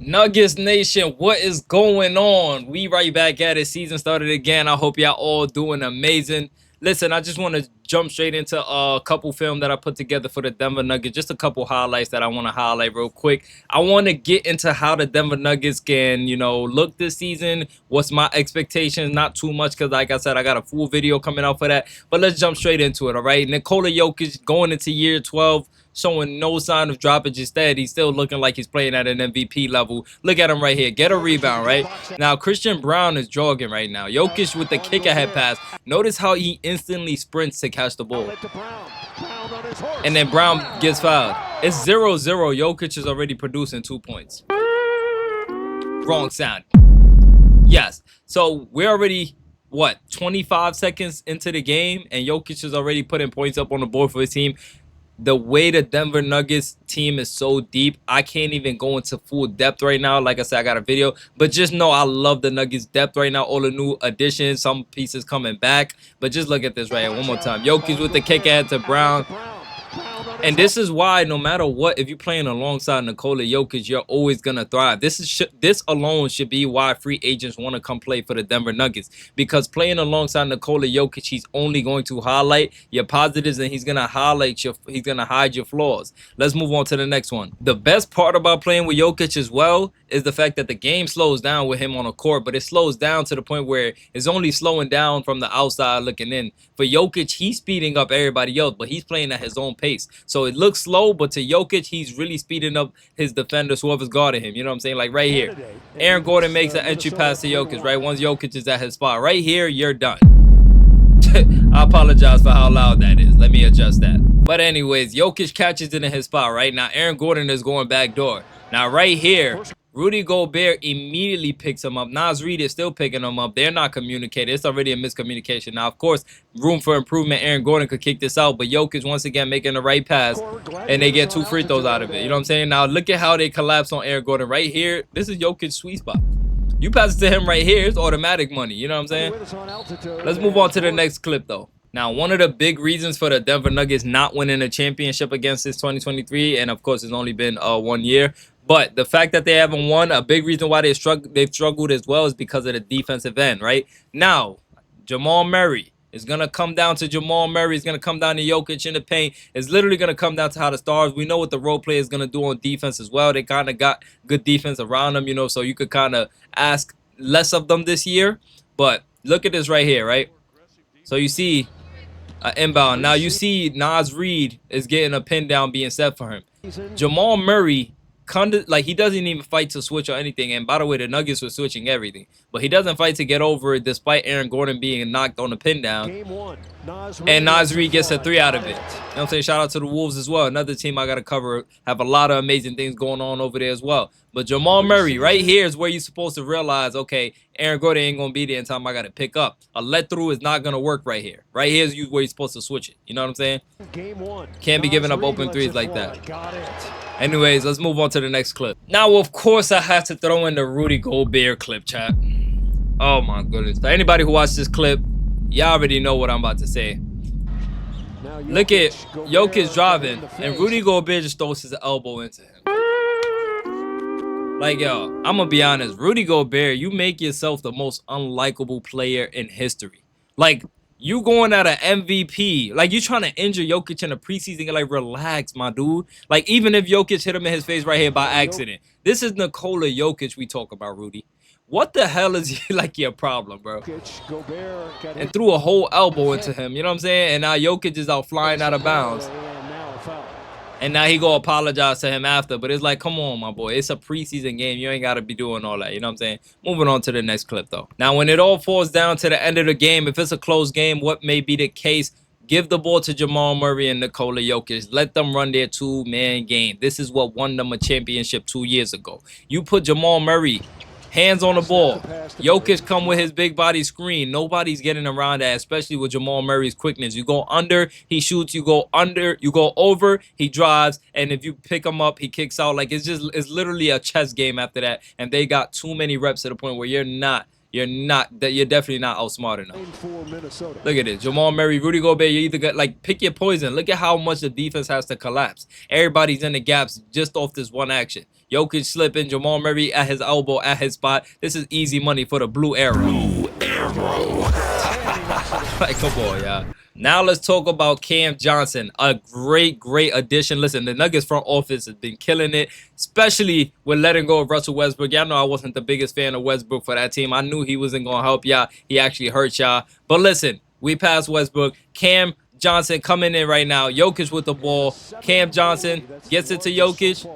Nuggets Nation, what is going on? We right back at it. Season started again. I hope y'all all doing amazing. Listen, I just want to jump straight into a couple film that I put together for the Denver Nuggets. Just a couple highlights that I want to highlight real quick. I want to get into how the Denver Nuggets can, look this season. What's my expectations? Not too much because, like I said, I got a full video coming out for that. But let's jump straight into it, all right? Nikola Jokic going into year 12. Showing no sign of droppage. Instead, he's still looking like he's playing at an MVP level. Look at him right here. Get a rebound, right? Now, Christian Brown is jogging right now. Jokic with the kick-ahead pass. Notice how he instantly sprints to catch the ball. And then Brown gets fouled. It's 0-0. Jokic is already producing 2 points. Wrong sound. Yes. So, we're already... 25 seconds into the game, and Jokic is already putting points up on the board for his team. The way the Denver Nuggets team is so deep, I can't even go into full depth right now. Like I said, I got a video, but just know I love the Nuggets depth right now. All the new additions, some pieces coming back, but just look at this right here one more time. Jokic with the kick ahead to Brown. And this is why, no matter what, if you're playing alongside Nikola Jokic, you're always gonna thrive. This alone should be why free agents want to come play for the Denver Nuggets, because playing alongside Nikola Jokic, he's only going to highlight your positives and he's gonna hide your flaws. Let's move on to the next one. The best part about playing with Jokic as well is the fact that the game slows down with him on the court, but it slows down to the point where it's only slowing down from the outside looking in. For Jokic, he's speeding up everybody else, but he's playing at his own pace. So it looks slow, but to Jokic, he's really speeding up his defenders, whoever's guarding him. You know what I'm saying? Like right here, Aaron Gordon makes an entry pass to Jokic, right? Once Jokic is at his spot, right here, you're done. I apologize for how loud that is. Let me adjust that. But anyways, Jokic catches it in his spot, right? Now, Aaron Gordon is going back door. Now, right here, Rudy Gobert immediately picks him up. Naz Reid is still picking him up. They're not communicating. It's already a miscommunication. Now, of course, room for improvement. Aaron Gordon could kick this out, but Jokic once again making the right pass, and they get 2 free throws out of it. You know what I'm saying? Now, look at how they collapse on Aaron Gordon. Right here, this is Jokic's sweet spot. You pass it to him right here, it's automatic money. You know what I'm saying? Let's move on to the next clip, though. Now, one of the big reasons for the Denver Nuggets not winning a championship against this 2023, and of course, it's only been 1 year, but the fact that they haven't won, a big reason why they've struggled as well is because of the defensive end, right? Now, Jamal Murray is going to come down to Jamal Murray. It's going to come down to Jokic in the paint. It's literally going to come down to how the stars. We know what the role player is going to do on defense as well. They kind of got good defense around them, so you could kind of ask less of them this year. But look at this right here, right? So you see inbound. Now you see Naz Reid is getting a pin down being set for him. Jamal Murray, he doesn't even fight to switch or anything. And by the way, the Nuggets were switching everything, but he doesn't fight to get over it despite Aaron Gordon being knocked on the pin down. And Naz Reid gets a 3 out of it. You know what I'm saying? Shout out to the Wolves as well. Another team I got to cover. Have a lot of amazing things going on over there as well. But Jamal Murray, right here is where you're supposed to realize, okay, Aaron Gordon ain't going to be there in time. I got to pick up. A let-through is not going to work right here. Right here is where you're supposed to switch it. You know what I'm saying? Can't be giving up open threes like that. Anyways, let's move on to the next clip. Now, of course, I have to throw in the Rudy Gobert clip, chat. Oh, my goodness. For anybody who watched this clip, y'all already know what I'm about to say. Look at Jokic driving, and Rudy Gobert just throws his elbow into him. Like, yo, I'm going to be honest. Rudy Gobert, you make yourself the most unlikable player in history. Like, you going at an MVP. Like, you trying to injure Jokic in the preseason. You're like, relax, my dude. Like, even if Jokic hit him in his face right here by accident. This is Nikola Jokic we talk about, Rudy. What the hell is like your problem, bro? And threw a whole elbow into him. You know what I'm saying? And now Jokic is out flying out of bounds. And now he go apologize to him after. But it's like, come on, my boy. It's a preseason game. You ain't got to be doing all that. You know what I'm saying? Moving on to the next clip, though. Now, when it all falls down to the end of the game, if it's a close game, what may be the case? Give the ball to Jamal Murray and Nikola Jokic. Let them run their 2-man game. This is what won them a championship 2 years ago. You put Jamal Murray hands on the ball. Jokic come with his big body screen. Nobody's getting around that, especially with Jamal Murray's quickness. You go under, he shoots. You go under, you go over, he drives. And if you pick him up, he kicks out. Like, it's literally a chess game after that. And they got too many reps to the point where you're not you're definitely not outsmart enough. Look at this. Jamal Murray, Rudy Gobert, you either got, like, pick your poison. Look at how much the defense has to collapse. Everybody's in the gaps just off this one action. Jokic slipping, Jamal Murray at his elbow, at his spot. This is easy money for the blue arrow. Blue arrow. Like, come on, y'all. Now let's talk about Cam Johnson. A great addition. Listen, the Nuggets front office has been killing it, especially with letting go of Russell Westbrook. Y'all know I wasn't the biggest fan of Westbrook for that team. I knew he wasn't going to help y'all. He actually hurt y'all. But listen, we passed Westbrook. Cam Johnson coming in right now. Jokic with the ball. Cam Johnson gets it to Jokic.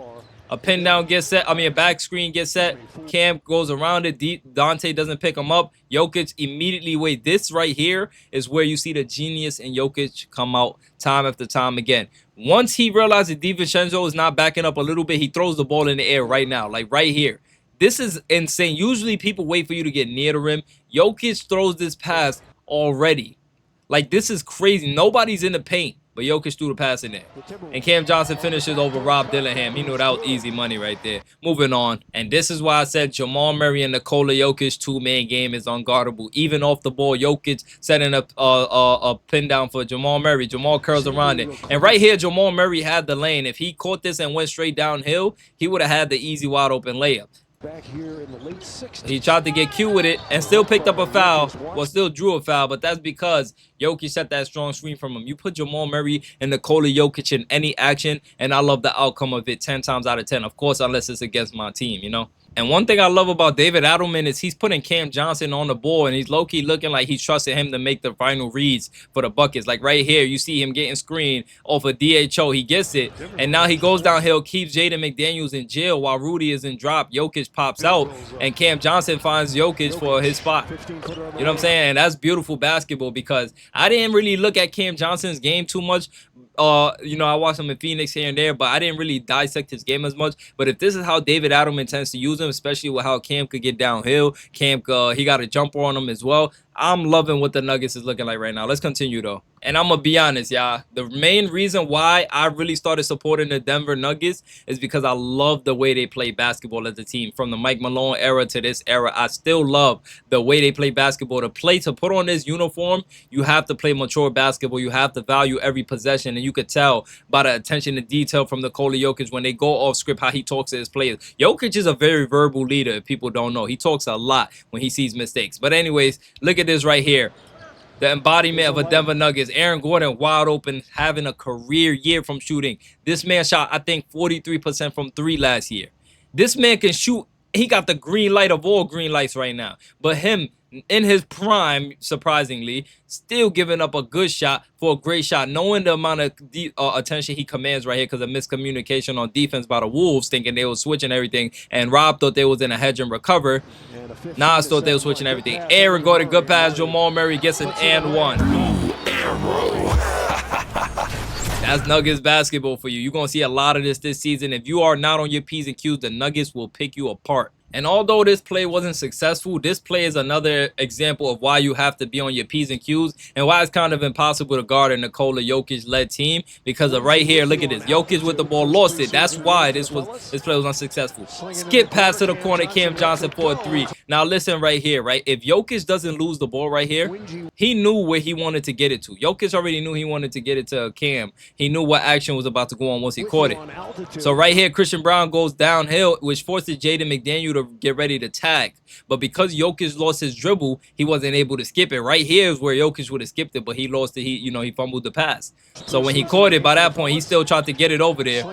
A pin down gets set. A back screen gets set. Cam goes around it. Dante doesn't pick him up. Jokic immediately wait. This right here is where you see the genius in Jokic come out time after time again. Once he realizes DiVincenzo is not backing up a little bit, he throws the ball in the air right now, like right here. This is insane. Usually people wait for you to get near the rim. Jokic throws this pass already. Like, this is crazy. Nobody's in the paint, but Jokic threw the pass in there. And Cam Johnson finishes over Rob Dillingham. He knew that was easy money right there. Moving on. And this is why I said Jamal Murray and Nikola Jokic two-man game is unguardable. Even off the ball, Jokic setting up a pin down for Jamal Murray. Jamal curls around it. And right here, Jamal Murray had the lane. If he caught this and went straight downhill, he would have had the easy wide open layup. Back here in the late 60s. He tried to get cute with it and still picked up a foul. Well, still drew a foul, but that's because Jokic set that strong screen from him. You put Jamal Murray and Nikola Jokic in any action, and I love the outcome of it 10 times out of 10. Of course, unless it's against my team, you know? And one thing I love about David Adelman is he's putting Cam Johnson on the ball, and he's low-key looking like he's trusting him to make the final reads for the buckets. Like right here, you see him getting screened off a DHO. He gets it, and now he goes downhill, keeps Jaden McDaniels in jail while Rudy is in drop. Jokic pops out, and Cam Johnson finds Jokic for his spot. You know what I'm saying? And that's beautiful basketball because I didn't really look at Cam Johnson's game too much. You know, I watched him in Phoenix here and there, but I didn't really dissect his game as much. But if this is how David Adelman tends to use him, especially with how Cam could get downhill, Cam, he got a jumper on him as well. I'm loving what the Nuggets is looking like right now. Let's continue, though. And I'm going to be honest, y'all. The main reason why I really started supporting the Denver Nuggets is because I love the way they play basketball as a team. From the Mike Malone era to this era, I still love the way they play basketball. To put on this uniform, you have to play mature basketball. You have to value every possession. And you could tell by the attention to detail from Nikola Jokic when they go off script how he talks to his players. Jokic is a very verbal leader, if people don't know. He talks a lot when he sees mistakes. But anyways, look at this right here. The embodiment of a Denver Nuggets. Aaron Gordon wide open, having a career year from shooting. This man shot, I think, 43% from 3 last year. This man can shoot. He got the green light of all green lights right now. But him, in his prime, surprisingly, still giving up a good shot for a great shot, knowing the amount of attention he commands right here because of miscommunication on defense by the Wolves, thinking they were switching everything, and Rob thought they was in a hedge and recover. Nas thought they were switching everything. Aaron Gordon, good pass. Jamal Murray gets an and one. That's Nuggets basketball for you. You're going to see a lot of this season. If you are not on your P's and Q's, the Nuggets will pick you apart. And although this play wasn't successful, this play is another example of why you have to be on your P's and Q's and why it's kind of impossible to guard a Nikola Jokic-led team because of right here, look at this. Jokic with the ball, lost it. That's why this play was unsuccessful. Skip pass to the corner, Cam Johnson for a 3. Now listen right here, right? If Jokic doesn't lose the ball right here, he knew where he wanted to get it to. Jokic already knew he wanted to get it to Cam. He knew what action was about to go on once he caught it. So right here, Christian Brown goes downhill, which forces Jaden McDaniel to get ready to tag. But because Jokic lost his dribble, he wasn't able to skip it. Right here is where Jokic would have skipped it, but he lost it. He fumbled the pass. So when he caught it, by that point, he still tried to get it over there.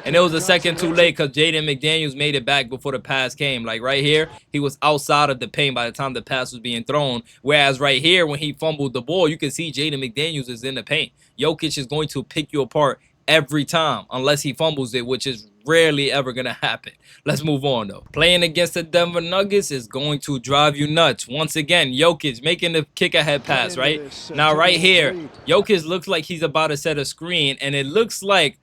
And it was a second too late because Jaden McDaniels made it back before the pass came. Like right here, he was outside of the paint by the time the pass was being thrown. Whereas right here, when he fumbled the ball, you can see Jaden McDaniels is in the paint. Jokic is going to pick you apart every time unless he fumbles it, which is rarely ever gonna happen. Let's move on though. Playing against the Denver Nuggets is going to drive you nuts. Once again, Jokic making the kick ahead pass, right? Now right here, Jokic looks like he's about to set a screen, and it looks like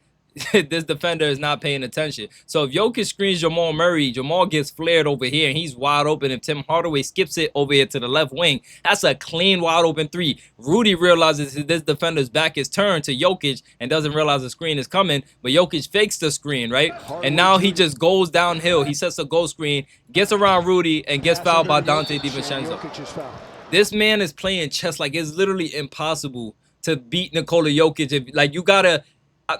this defender is not paying attention. So if Jokic screens Jamal Murray, Jamal gets flared over here and he's wide open. If Tim Hardaway skips it over here to the left wing, that's a clean wide open three. Rudy realizes this defender's back is turned to Jokic and doesn't realize the screen is coming, but Jokic fakes the screen, right? And now he just goes downhill. He sets a goal screen, gets around Rudy, and gets fouled by Dante DiVincenzo. This man is playing chess. Like, it's literally impossible to beat Nikola Jokic. If, like, you gotta,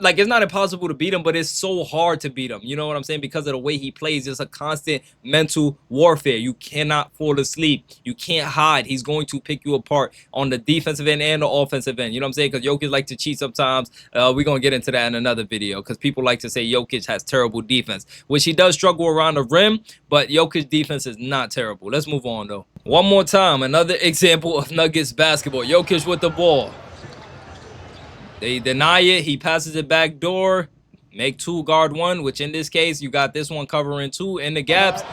like, it's not impossible to beat him, but it's so hard to beat him. You know what I'm saying? Because of the way he plays, it's a constant mental warfare. You cannot fall asleep. You can't hide. He's going to pick you apart on the defensive end and the offensive end. You know what I'm saying? Because Jokic like to cheat sometimes. We're going to get into that in another video because people like to say Jokic has terrible defense, which he does struggle around the rim, but Jokic's defense is not terrible. Let's move on, though. One more time, another example of Nuggets basketball. Jokic with the ball. They deny it. He passes it back door. Make two, guard one, which in this case, you got this one covering two in the gaps.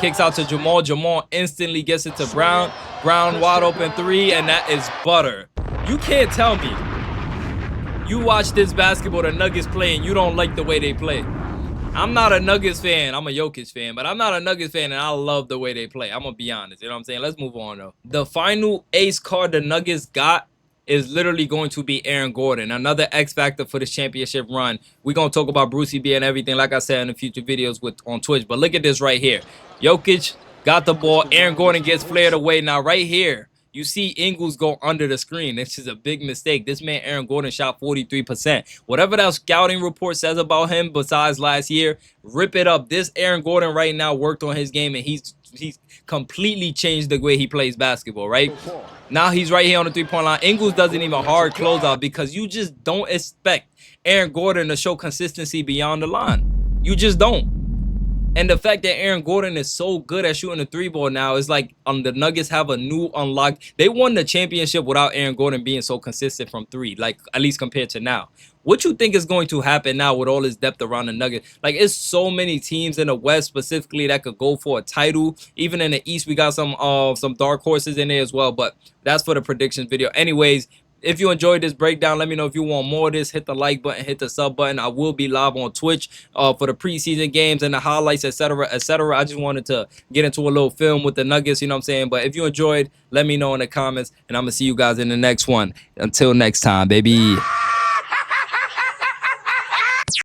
Kicks out to Jamal. Jamal instantly gets it to Brown. Brown wide open three, and that is butter. You can't tell me. You watch this basketball the Nuggets play, and you don't like the way they play. I'm not a Nuggets fan. I'm a Jokic fan, but I'm not a Nuggets fan, and I love the way they play. I'm going to be honest. You know what I'm saying? Let's move on, though. The final ace card the Nuggets got is literally going to be Aaron Gordon, another X factor for this championship run. We're going to talk about Brucey B and everything, like I said, in the future videos on Twitch. But look at this right here. Jokic got the ball. Aaron Gordon gets flared away. Now, right here, you see Ingles go under the screen. This is a big mistake. This man, Aaron Gordon, shot 43%. Whatever that scouting report says about him besides last year, rip it up. This Aaron Gordon right now worked on his game, and he's completely changed the way he plays basketball, right? Now he's right here on the three-point line. Ingles doesn't even hard closeout because you just don't expect Aaron Gordon to show consistency beyond the line. You just don't. And the fact that Aaron Gordon is so good at shooting the three ball now is like the Nuggets have a new unlock. They won the championship without Aaron Gordon being so consistent from three, like at least compared to now. What you think is going to happen now with all this depth around the Nuggets? Like, it's so many teams in the West specifically that could go for a title. Even in the East, we got some dark horses in there as well. But that's for the predictions video. Anyways, if you enjoyed this breakdown, let me know if you want more of this. Hit the like button, hit the sub button. I will be live on Twitch for the preseason games and the highlights, etc., etc. I just wanted to get into a little film with the Nuggets, you know what I'm saying? But if you enjoyed, let me know in the comments, and I'm going to see you guys in the next one. Until next time, baby.